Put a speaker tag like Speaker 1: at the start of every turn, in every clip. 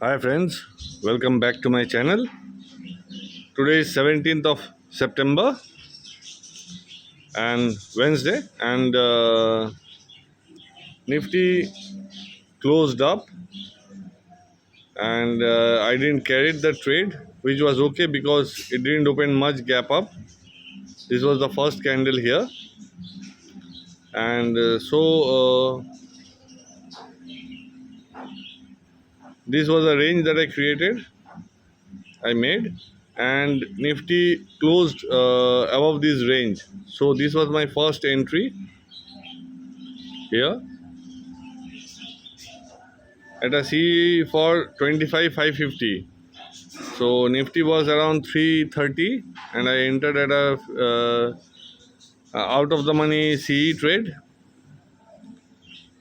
Speaker 1: Hi friends, welcome back to my channel. Today is 17th of September and Wednesday, and Nifty closed up, and I didn't carry the trade, which was okay because it didn't open much gap up. This was the first candle here, and this was a range that I made, and Nifty closed above this range. So this was my first entry here at a C for 25,550. So Nifty was around 330, and I entered at a out of the money CE trade,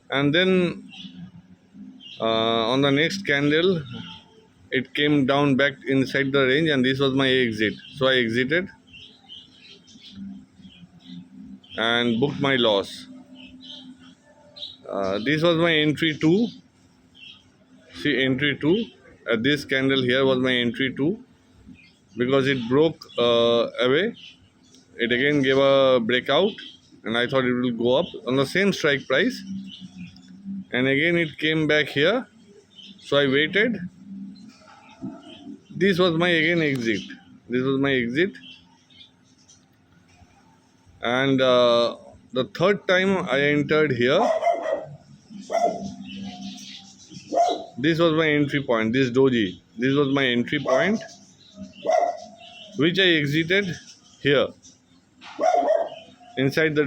Speaker 1: and then on the next candle it came down back inside the range, and this was my exit. So I exited and booked my loss. This was my entry 2. See, entry 2 at this candle here was my entry 2, because it broke away. It again gave a breakout, and I thought it will go up on the same strike price, and again it came back here. So I waited. This was my again exit. This was my exit, and the third time I entered here, this was my entry point. This doji, this was my entry point, which I exited here inside the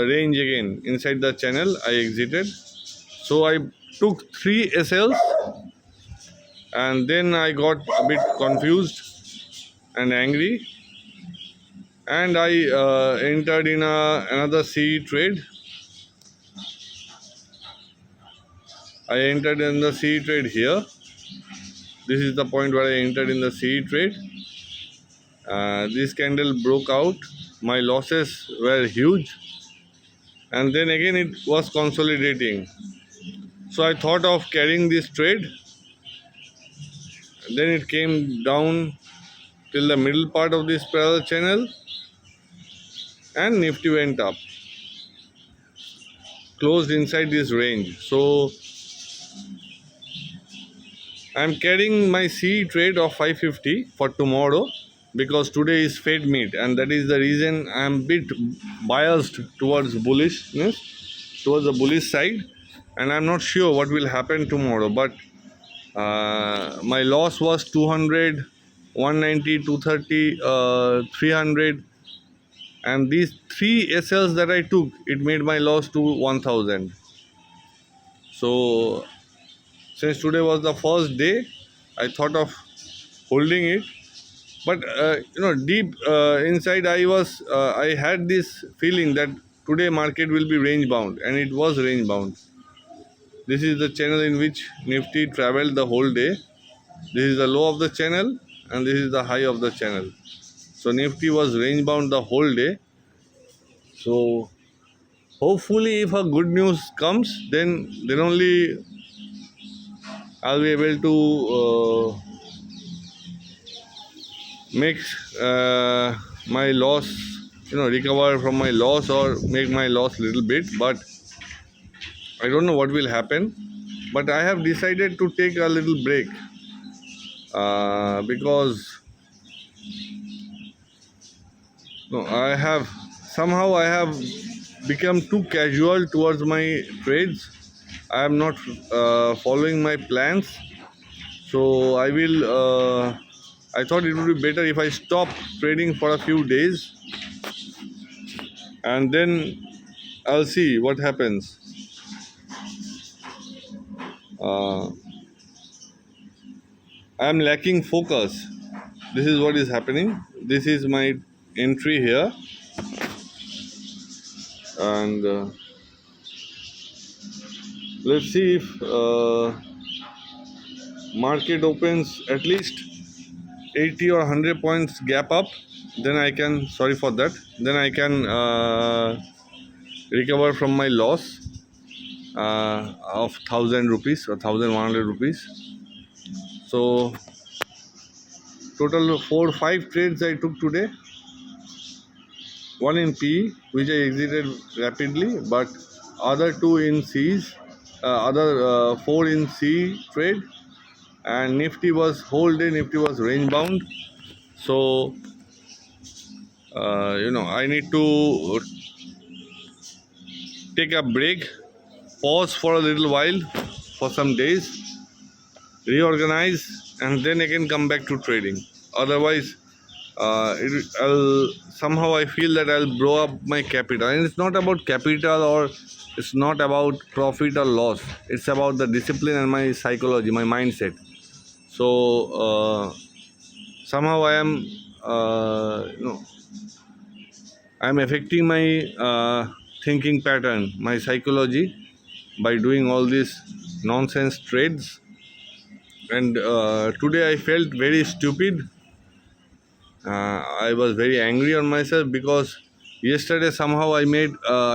Speaker 1: range again, inside the channel. I exited. So I took 3 SLs, and then I got a bit confused and angry, and I entered in another CE trade. I entered in the CE trade here. This is the point where I entered in the CE trade. This candle broke out. My losses were huge, and then again it was consolidating. So I thought of carrying this trade. Then it came down till the middle part of this parallel channel, and Nifty went up, closed inside this range. So I'm carrying my CE trade of 550 for tomorrow, because today is Fed meet, and that is the reason I'm a bit biased towards bullishness, towards the bullish side, and I'm not sure what will happen tomorrow. But my loss was 200, 190, 230, 300, and these 3 SLs that I took, it made my loss to 1000. So since today was the first day, I thought of holding it, but deep inside I had this feeling that today market will be range bound, and it was range bound. This is the channel in which Nifty traveled the whole day. This is the low of the channel, and this is the high of the channel. So Nifty was range bound the whole day. So hopefully, if a good news comes, then only I'll be able to make my loss, recover from my loss, or make my loss little bit. But I don't know what will happen. But I have decided to take a little break, because I have become too casual towards my trades. I am not following my plans. So I thought it would be better if I stop trading for a few days, and then I'll see what happens. I am lacking focus. This is what is happening. This is my entry here, and let's see if market opens at least 80 or 100 points gap up. Then I can, sorry for that, then I can recover from my loss. of 1,000 rupees or 1,100 rupees. So total 4-5 trades I took today. One in P, which I exited rapidly, but other two in C's, four in C trade, and Nifty was whole day. Nifty was range bound, so I need to take a break, pause for a little while, for some days, reorganize, and then again come back to trading. Otherwise, somehow I feel that I'll blow up my capital. And it's not about capital, or it's not about profit or loss. It's about the discipline and my psychology, my mindset. So somehow I am affecting my thinking pattern, my psychology, by doing all these nonsense trades. And today I felt very stupid. I was very angry on myself because yesterday somehow I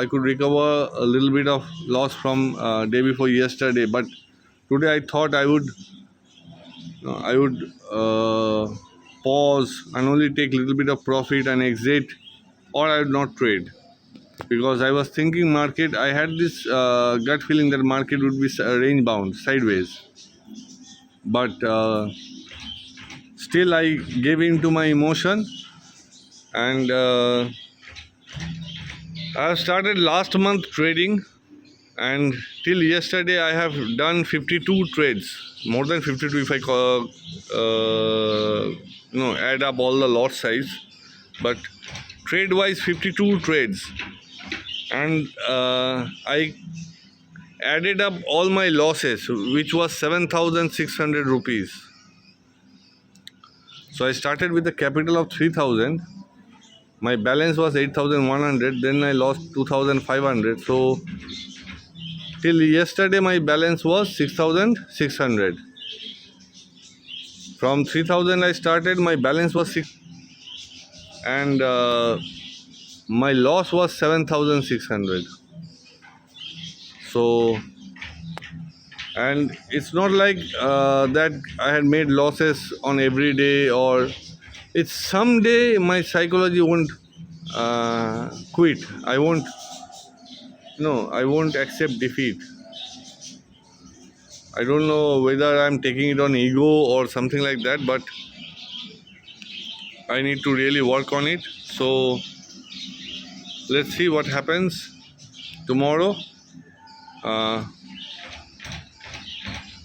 Speaker 1: could recover a little bit of loss from day before yesterday, but today I thought I would pause and only take little bit of profit and exit, or I would not trade, because I was thinking market. I had this gut feeling that market would be range bound sideways, but still I gave in to my emotion, and I have started last month trading, and till yesterday I have done 52 trades, more than 52 if I add up all the lot size, but trade wise 52 trades, and I added up all my losses, which was 7,600 rupees. So I started with a capital of 3,000. My balance was 8,100. Then I lost 2,500. So till yesterday my balance was 6,600. From 3,000 I started. My balance was 6, and my loss was 7,600. So, and it's not like that I had made losses on every day, or it's someday my psychology won't quit. I won't accept defeat. I don't know whether I'm taking it on ego or something like that, but I need to really work on it. So let's see what happens tomorrow.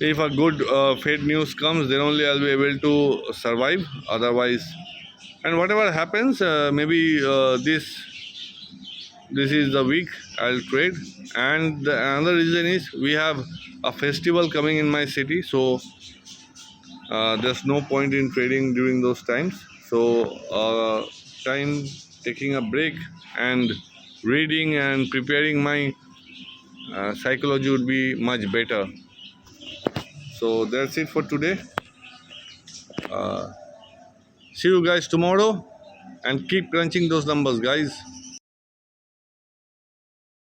Speaker 1: If a good Fed news comes, then only I'll be able to survive. Otherwise, and whatever happens, maybe this is the week I'll trade. And another reason is we have a festival coming in my city, so there's no point in trading during those times. So time taking a break and reading and preparing my psychology would be much better. So that's it for today. See you guys tomorrow, and keep crunching those numbers, guys.